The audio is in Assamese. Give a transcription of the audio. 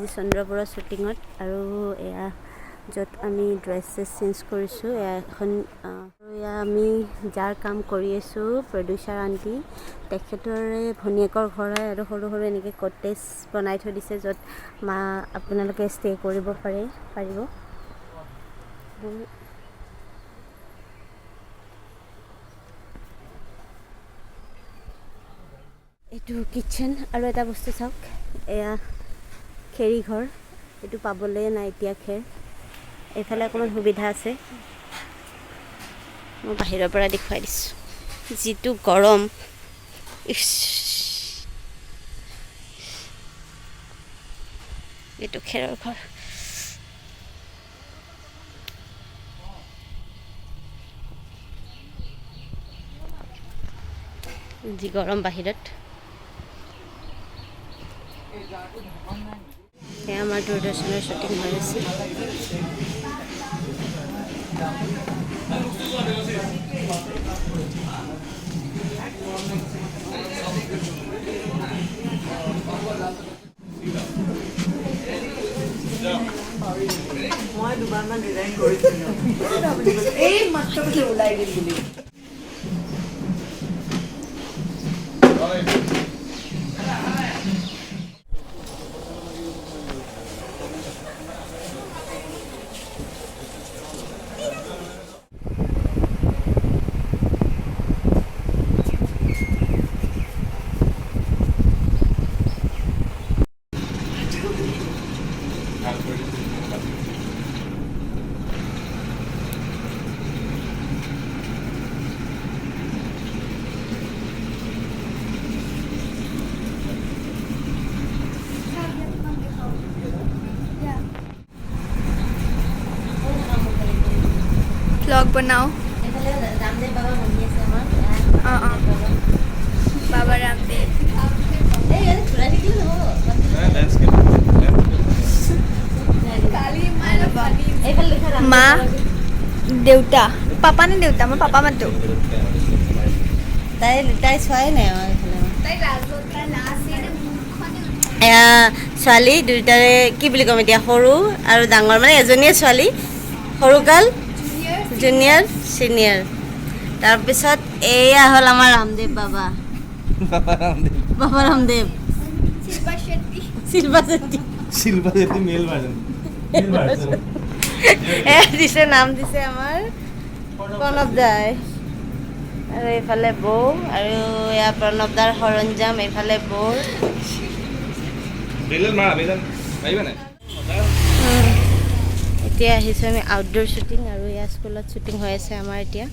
আজি চন্দ্ৰপুৰৰ শ্বুটিঙত আৰু এয়া য'ত আমি ড্ৰেছ চেঞ্জ কৰিছোঁ এখন এয়া আমি যাৰ কাম কৰি আছোঁ প্ৰডিউচাৰ আণ্টি তেখেতৰে ভনীয়েকৰ ঘৰ হয় আৰু সৰু সৰু এনেকৈ কটেজ বনাই থৈ দিছে য'ত আপোনালোকে ষ্টে কৰিব পাৰিব। এইটো কিটচেন আৰু এটা বস্তু চাওক এয়া খেৰী ঘৰ এইটো পাবলৈ নাই এতিয়া খেৰ এইফালে অকণমান সুবিধা আছে মই বাহিৰৰ পৰা দেখুৱাই দিছোঁ যিটো গৰম এইটো খেৰৰ ঘৰ যি গৰম বাহিৰত এয়া আমাৰ দূৰদৰ্শনৰ শ্বুটিং হৈ আছে মই দুবাৰমান ডিজাইন কৰিছিলোঁ এই মাত্ৰ ওলাই দিম বুলি vlog बनाओ बाबा रामदेव माँ देउता पापा ने देउता मैं पापा मत दो তাই চোৱাই নাই এয়া ছোৱালী দুইটাৰে কি বুলি ক'ম এতিয়া সৰু আৰু ডাঙৰ মানে এজনীয়ে ছোৱালী সৰুকাল জুনিয়ৰ চিনিয়ৰ তাৰপিছত এয়া হ'ল আমাৰ ৰামদেৱ বাবা ৰামদেৱ শিল্পা শেট্টি মেল ভাৰ্জন দিছে নাম দিছে আমাৰ প্ৰণৱ দাই আৰু এইফালে বৌ আৰু এয়া প্ৰণৱ দাৰ সৰঞ্জাম এইফালে বৌ এতিয়া আহিছোঁ আমি আউটডোৰ শ্বুটিং আৰু এয়া স্কুলত শ্বুটিং হৈ আছে আমাৰ এতিয়া